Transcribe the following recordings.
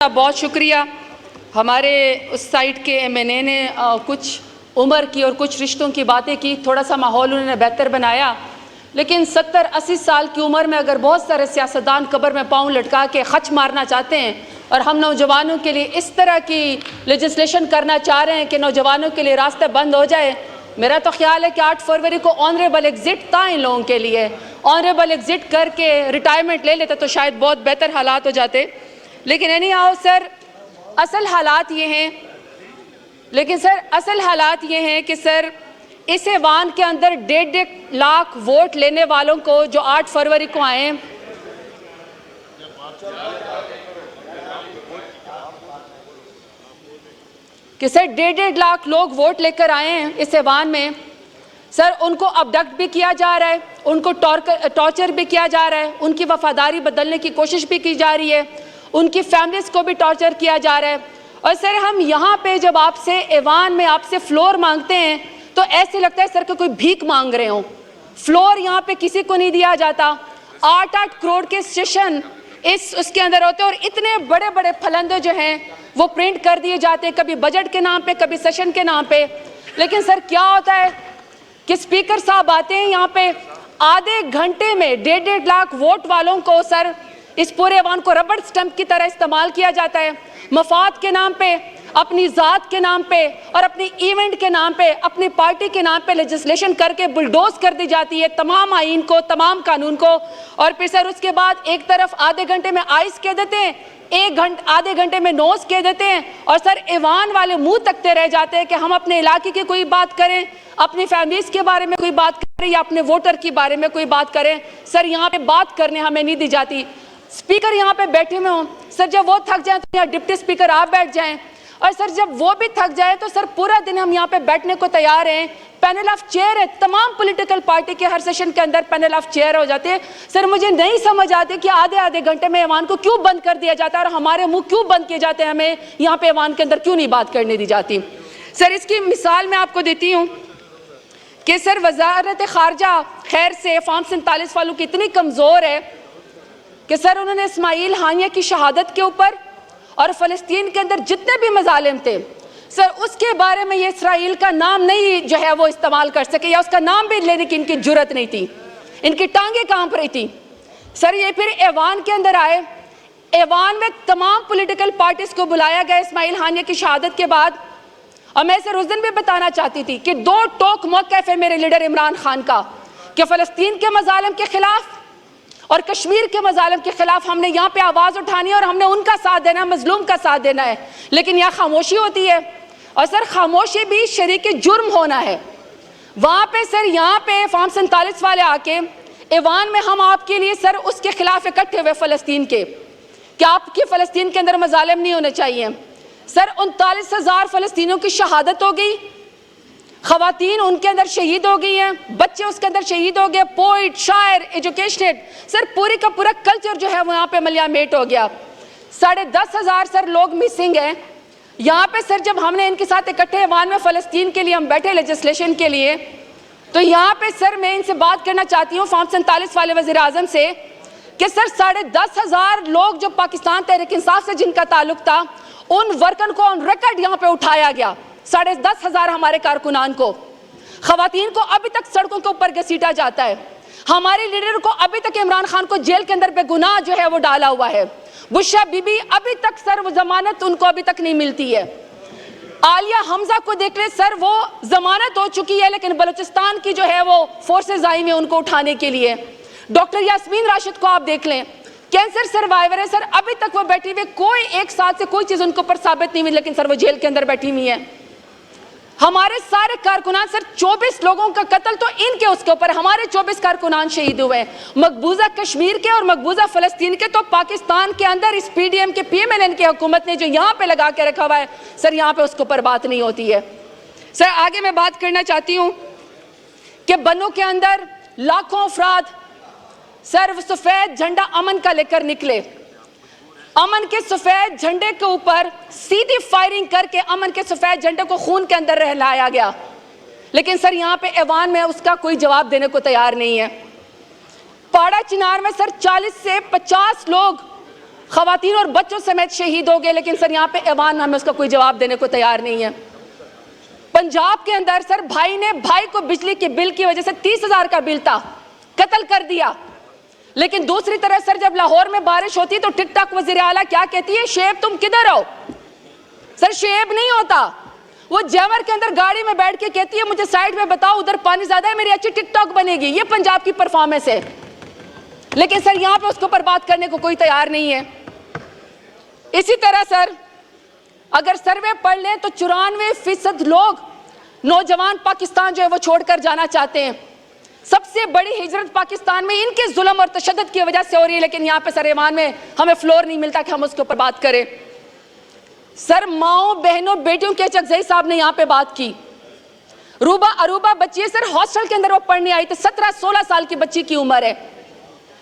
बहुत शुक्रिया। हमारे उस साइड के एमएनए ने कुछ उम्र की और कुछ रिश्तों की बातें की, थोड़ा सा माहौल उन्होंने बेहतर बनाया। लेकिन 70-80 साल की उम्र में अगर बहुत सारे सियासतदान कब्र में पाँव लटका के खच मारना चाहते हैं और हम नौजवानों के लिए इस तरह की लेजिस्लेशन करना चाह रहे हैं कि नौजवानों के लिए रास्ते बंद हो जाए, मेरा तो ख्याल है कि 8 फरवरी को ऑनरेबल एग्जिट था इन लोगों के लिए। ऑनरेबल एग्जिट करके रिटायरमेंट ले लेते तो शायद बहुत बेहतर हालात हो जाते। लेकिन एनी हाउ सर, असल हालात ये हैं कि सर इस ऐवान के अंदर 1.5 लाख वोट लेने वालों को जो 8 फरवरी को आए, कि सर 1.5 लाख लोग वोट लेकर आए हैं इस ऐवान में। सर उनको अबडक्ट भी किया जा रहा है, उनको टॉर्चर भी किया जा रहा है, उनकी वफादारी बदलने की कोशिश भी की जा रही है, उनकी फैमिलीज को भी टॉर्चर किया जा रहा है। और सर हम यहाँ पे जब आपसे ऐवान में आपसे फ्लोर मांगते हैं तो ऐसे लगता है सर कि कोई भीख मांग रहे हो। फ्लोर यहाँ पे किसी को नहीं दिया जाता। 8-8 करोड़ के सेशन उसके अंदर होते हैं और इतने बड़े बड़े फलंदे जो हैं वो प्रिंट कर दिए जाते हैं, कभी बजट के नाम पे, कभी सेशन के नाम पे। लेकिन सर क्या होता है कि स्पीकर साहब आते हैं यहाँ पे, आधे घंटे में 1.5 लाख वोट वालों को सर इस पूरे ऐवान को रबड़ स्टंप की तरह इस्तेमाल किया जाता है। मफाद के नाम पे, अपनी ज़ात के नाम पे और अपनी इवेंट के नाम पे, अपनी पार्टी के नाम पे लेजिस्लेशन करके बुलडोज कर दी जाती है तमाम आइन को, तमाम कानून को। और फिर सर उसके बाद एक तरफ आधे घंटे में आइस कह देते हैं, आधे घंटे में नोज कह देते हैं और सर ऐवान वाले मुंह तकते रह जाते हैं कि हम अपने इलाके की कोई बात करें, अपनी फैमिलीज के बारे में कोई बात करें या अपने वोटर के बारे में कोई बात करें। सर यहाँ पे बात करने हमें नहीं दी जाती। स्पीकर यहाँ पे बैठे हुए हों, सर जब वो थक जाए तो यहाँ डिप्टी स्पीकर आप बैठ जाएं, और सर जब वो भी थक जाए तो सर पूरा दिन हम यहाँ पे बैठने को तैयार हैं। पैनल ऑफ चेयर है, तमाम पॉलिटिकल पार्टी के हर सेशन के अंदर पैनल ऑफ चेयर हो जाते हैं। सर मुझे नहीं समझ आती कि आधे आधे घंटे में ऐवान को क्यों बंद कर दिया जाता है और हमारे मुंह क्यों बंद किए जाते हैं, हमें यहाँ पे ऐवान के अंदर क्यों नहीं बात करने दी जाती। सर इसकी मिसाल मैं आपको देती हूँ कि सर वजारत खारजा खैर से फॉर्म 47 वालों की इतनी कमज़ोर है कि सर उन्होंने इस्माइल हानिया की शहादत के ऊपर और फ़लस्तीन के अंदर जितने भी मजालिम थे सर उसके बारे में ये इसराइल का नाम नहीं जो है वो इस्तेमाल कर सके, या उसका नाम भी लेने की इनकी जुर्रत नहीं थी, इनकी टांगें कांप रही थी। सर ये फिर ऐवान के अंदर आए, ऐवान में तमाम पॉलिटिकल पार्टीज को बुलाया गया इस्माइल हानिया की शहादत के बाद। और मैं सर उस दिन भी बताना चाहती थी कि 2 टोक मौक़िफ़ है मेरे लीडर इमरान खान का कि फ़लस्तीन के मजालिम के खिलाफ और कश्मीर के मजालिम के खिलाफ हमने यहाँ पे आवाज़ उठानी है और हमने उनका साथ देना है, मजलूम का साथ देना है। लेकिन यहाँ खामोशी होती है और सर खामोशी भी शरीक जुर्म होना है। वहाँ पे सर यहाँ पे फॉर्म 47 वाले आके ऐवान में हम आपके लिए सर उसके खिलाफ इकट्ठे हुए फ़लस्तीन के, कि आपकी फ़लस्तीन के अंदर मजालिम नहीं होने चाहिए। सर 39,000 फ़लस्तीनियों की शहादत हो गई, खवातीन उनके अंदर शहीद हो गई हैं, बच्चे उसके अंदर शहीद हो गए, पोइट, शायर, एजुकेशनेट, सर पूरी का पूरा कल्चर जो है वो यहाँ पे मलियामेट हो गया। 10,500 सर लोग मिसिंग हैं यहाँ पे। सर जब हमने इनके साथ इकट्ठे ऐवान में फ़लस्तीन के लिए हम बैठे लेजिस्लेशन के लिए, तो यहाँ पे सर मैं इनसे बात करना चाहती हूँ फॉर्म 47 वाले वज़ीर आज़म से कि सर 10,500 लोग जो पाकिस्तान तहरीक इंसाफ से जिनका ताल्लुक था, उन वर्कर को ऑन रिकॉर्ड यहाँ पे उठाया गया। 10,500 हमारे कारकुनान को, खवातीन को अभी तक सड़कों के ऊपर घसीटा जाता है। हमारे लीडर को अभी तक इमरान खान को जेल के अंदर बेगुनाह जो है वो डाला हुआ है। बुशरा बीबी अभी तक सर वो जमानत उनको अभी तक नहीं मिलती है। आलिया हमजा को देख ले सर, वो जमानत हो चुकी है लेकिन बलूचिस्तान की जो है वो फोर्सेज आई हुई उनको उठाने के लिए। डॉक्टर यास्मीन राशिद को आप देख लें, कैंसर सर्वाइवर है सर, अभी तक वो बैठी हुई, कोई एक साथ से कोई चीज़ उनको पर साबित नहीं हुई, लेकिन सर वो जेल के अंदर बैठी हुई है। हमारे सारे कारकुनान सर 24 लोगों का कत्ल तो इनके उसके ऊपर, हमारे 24 कारकुनान शहीद हुए। मकबूजा कश्मीर के और मकबूजा फ़लस्तीन के तो पाकिस्तान के अंदर इस PDM के PMLN की हुकूमत ने जो यहाँ पे लगा के रखा हुआ है सर, यहाँ पे उसके ऊपर बात नहीं होती है। सर आगे मैं बात करना चाहती हूँ कि बन्नू के अंदर लाखों अफराद सर सफ़ेद झंडा अमन का लेकर निकले, अमन के सफेद झंडे के ऊपर सीधी फायरिंग करके अमन के सफेद झंडे को खून के अंदर रहलाया गया। लेकिन सर यहाँ पे ऐवान में उसका कोई जवाब देने को तैयार नहीं है। पाड़ा चिनार में सर 40 से 50 लोग खवातीन और बच्चों समेत शहीद हो गए, लेकिन सर यहाँ पे ऐवान हमें उसका कोई जवाब देने को तैयार नहीं है। पंजाब के अंदर सर भाई ने भाई को बिजली के बिल की वजह से 30,000 का बिल था, कत्ल कर दिया। लेकिन दूसरी तरफ सर जब लाहौर में बारिश होती है तो टिकटॉक वजीर आला क्या कहती है, शेब तुम किधर हो? सर शेब नहीं होता, वो जैमर के अंदर गाड़ी में बैठ के कहती है मुझे साइड में बताओ उधर पानी ज्यादा है, मेरी अच्छी टिकटॉक बनेगी। ये पंजाब की परफॉर्मेंस है, लेकिन सर यहां पे उसके ऊपर बात करने को कोई तैयार नहीं है। इसी तरह सर अगर सर्वे पढ़ लें तो 94% लोग नौजवान पाकिस्तान जो है वो छोड़कर जाना चाहते हैं। सबसे बड़ी हिजरत पाकिस्तान में इनके जुल्म और तशद्दुद की वजह से हो रही है, लेकिन यहाँ पे सर ईमान में हमें फ्लोर नहीं मिलता कि हम उसके ऊपर बात करें। सर माओ बहनों बेटियों के चकजई साहब ने यहाँ पे बात की। रूबा अरूबा बच्ची है सर, हॉस्टल के अंदर वो पढ़ने आई थी, 17-16 साल की बच्ची की उम्र है।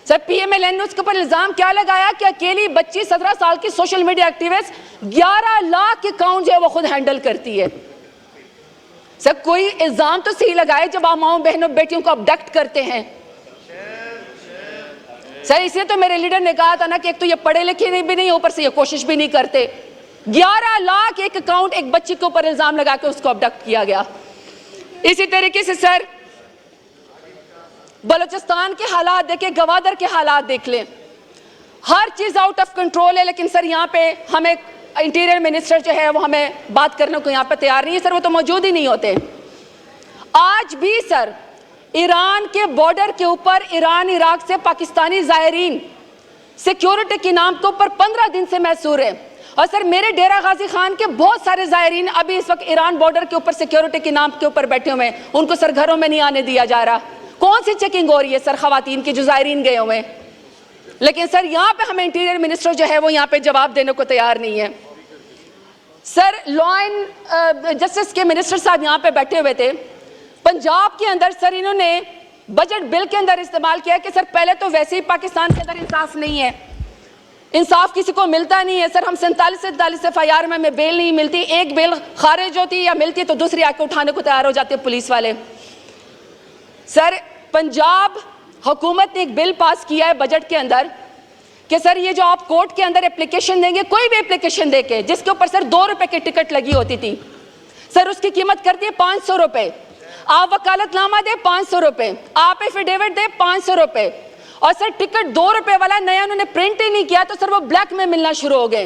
सर पीएमएलएन ने उसके ऊपर इल्जाम क्या लगाया कि अकेली बच्ची 17 साल की social media activist 11 lakh account जो है वो खुद हैंडल करती है। सर कोई इल्जाम तो सही लगाए जब आप माओ बहनों बेटियों को अबडक्ट करते हैं। सर इसलिए तो मेरे लीडर ने कहा था ना कि एक तो ये पढ़े लिखे भी नहीं, ऊपर से ये कोशिश भी नहीं करते। 11 लाख एक अकाउंट एक बच्ची के ऊपर इल्जाम लगा के उसको अबडक्ट किया गया। इसी तरीके से सर बलूचिस्तान के हालात देखें, गवादर के हालात देख लें, हर चीज आउट ऑफ कंट्रोल है। लेकिन सर यहाँ पे हमें इंटीरियर मिनिस्टर जो है वो हमें बात करने को यहाँ पे तैयार नहीं है। सर वो तो मौजूद ही नहीं होते। आज भी सर ईरान के बॉर्डर के ऊपर ईरान इराक से पाकिस्तानी ज़ायरीन सिक्योरिटी के नाम के ऊपर 15 दिन से महसूर है। और सर मेरे डेरा गाजी खान के बहुत सारे ज़ायरीन अभी इस वक्त ईरान बॉर्डर के ऊपर सिक्योरिटी के नाम के ऊपर बैठे हुए हैं, उनको सर घरों में नहीं आने दिया जा रहा। कौन सी चेकिंग हो रही है सर खवातीन की जो ज़ायरीन गए हुए? लेकिन सर यहाँ पे हमें इंटीरियर मिनिस्टर जो है वो यहाँ पे जवाब देने को तैयार नहीं है। सर लॉ एंड जस्टिस के मिनिस्टर साहब यहाँ पे बैठे हुए थे। पंजाब के अंदर सर इन्होंने बजट बिल के अंदर इस्तेमाल किया कि सर पहले तो वैसे ही पाकिस्तान के अंदर इंसाफ नहीं है, इंसाफ किसी को मिलता नहीं है। सर हम 47 एफआईआर में हमें बेल नहीं मिलती, एक बेल खारिज होती या मिलती है तो दूसरी आके उठाने को तैयार हो जाते हैं पुलिस वाले। सर पंजाब हुकूमत ने एक बिल पास किया है बजट के अंदर कि सर ये जो आप कोर्ट के अंदर एप्लीकेशन देंगे, कोई भी एप्लीकेशन देके जिसके ऊपर सर 2 रुपए की टिकट लगी होती थी, सर उसकी कीमत कर दी 500 रुपए। आप वकालतनामा दे 500 रुपए, आप एफिडेविट दे 500 रुपए। और सर टिकट 2 रुपए वाला नया उन्होंने प्रिंट ही नहीं किया तो सर वो ब्लैक में मिलना शुरू हो गए।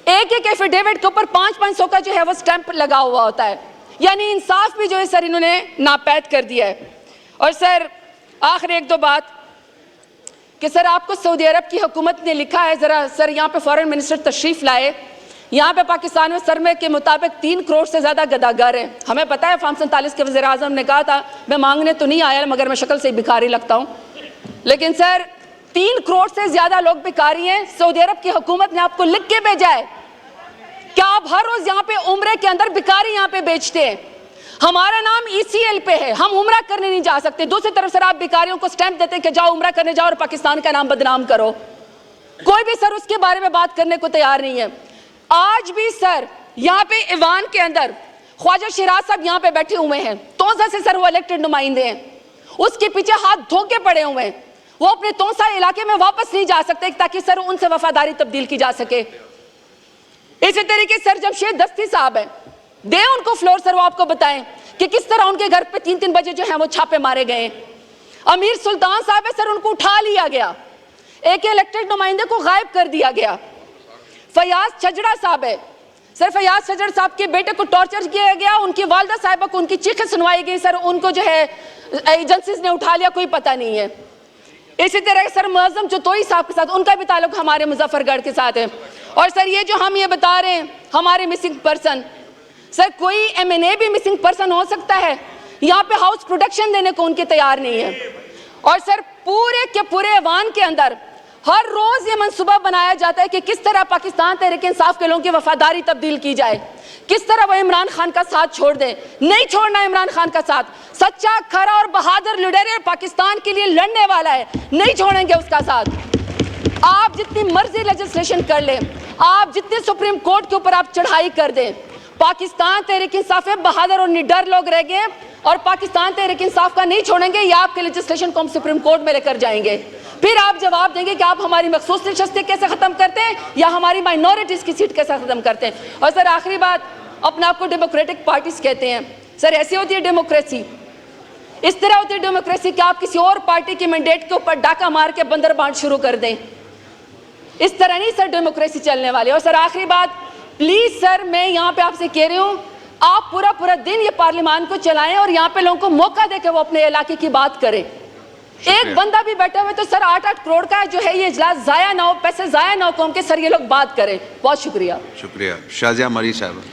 एक एक एफिडेविट के ऊपर 500 का जो है वो स्टैंप लगा हुआ होता है, यानी इंसाफ भी जो है सर इन्होंने नापैद कर दिया है। और सर आखिर एक दो बात कि सर आपको सऊदी अरब की हुकूमत ने लिखा है, जरा सर यहाँ पे फॉरेन मिनिस्टर तशरीफ लाए, यहाँ पे पाकिस्तान में सरमे के मुताबिक 3 करोड़ से ज्यादा गदागर हैं। हमें पता है फार्म 47 के वज़ीर आज़म ने कहा था मैं मांगने तो नहीं आया मगर मैं शक्ल से भिखारी लगता हूँ, लेकिन सर 3 करोड़ से ज्यादा लोग भिखारी हैं। सऊदी अरब की हुकूमत ने आपको लिख के भेजा है कि आप हर रोज यहाँ पे उम्रे के अंदर भिखारी यहाँ पे बेचते हैं। हमारा नाम ECL पे है, हम उम्रा करने नहीं जा सकते। दूसरी तरफ सर आप भिखारियों को स्टैंप देते हैं कि जाओ उम्रा करने जाओ और पाकिस्तान का नाम बदनाम करो। कोई भी सर उसके बारे में बात करने को तैयार नहीं है। आज भी सर यहाँ पे ईवान के अंदर ख्वाजा शिराज साहब यहाँ पे बैठे हुए हैं, तोसा से सर वो इलेक्टेड नुमाइंदे हैं, उसके पीछे हाथ धोके पड़े हुए हैं। वो अपने तोसा इलाके में वापस नहीं जा सकते ताकि सर उनसे वफादारी तब्दील की जा सके। इसी तरीके सर जमशेद दस्ती साहब है, दे उनको फ्लोर सर, वो आपको बताएं कि किस तरह उनके घर पे 3-3 बजे जो है वो छापे मारे गए। अमीर सुल्तान साहब है सर, उनको उठा लिया गया, एक इलेक्टेड नुमाइंदे को गायब कर दिया गया। फयाज छजड़ा साहब है सर, फयाज छजड़ साहब के बेटे को टॉर्चर किया गया, उनकी वालदा साहिबा को उनकी चीखें सुनवाई गई सर, उनको जो है एजेंसीज ने उठा लिया, कोई पता नहीं है। इसी तरह सर मुअज्जम चतोई साहब के साथ उनका भी ताल्लुक हमारे मुजफ्फरगढ़ के साथ है। और सर ये जो हम ये बता रहे हैं हमारे मिसिंग पर्सन, सर कोई MNA भी मिसिंग पर्सन हो सकता है, यहाँ पे हाउस प्रोटेक्शन देने को उनके तैयार नहीं है। और सर पूरे के पूरे ऐवान के अंदर हर रोज ये मंसूबा बनाया जाता है कि किस तरह पाकिस्तान तहरीक इंसाफ के लोगों की वफादारी तब्दील की जाए, किस तरह वो इमरान खान का साथ छोड़ दें। नहीं छोड़ना इमरान खान का साथ, सच्चा खरा और बहादुर लीडर है, पाकिस्तान के लिए लड़ने वाला है, नहीं छोड़ेंगे उसका साथ। आप जितनी मर्जी लेजिस्लेशन कर लें, आप जितने सुप्रीम कोर्ट के ऊपर आप चढ़ाई कर दें, पाकिस्तान तहरीक इंसाफ है, बहादुर और निडर लोग रह गए और पाकिस्तान तहरीक इंसाफ का नहीं छोड़ेंगे, या आपके लेजिस्लेशन को हम सुप्रीम कोर्ट में लेकर जाएंगे। फिर आप जवाब देंगे कि आप हमारी मखसूस नशस्तें कैसे खत्म करते हैं या हमारी माइनॉरिटीज की सीट कैसे खत्म करते हैं। और सर आखिरी बात, अपने आप को डेमोक्रेटिक पार्टीज कहते हैं, सर ऐसी होती है डेमोक्रेसी, इस तरह होती है डेमोक्रेसी कि आप किसी और पार्टी के मैंडेट के ऊपर डाका मार के बंदर बांट शुरू कर दें। इस तरह नहीं सर डेमोक्रेसी चलने वाली। और सर आखिरी बात, प्लीज सर मैं यहाँ पे आपसे कह रही हूँ, आप पूरा पूरा दिन ये पार्लियामान को चलाएं और यहाँ पे लोगों को मौका देकर वो अपने इलाके की बात करें। एक बंदा भी बैठा हुआ है तो सर 8-8 करोड़ का जो है ये इजलास जाया ना हो, पैसे जाया ना हो कौम के, सर ये लोग बात करें। बहुत शुक्रिया। शुक्रिया। शाजिया मरी साहब।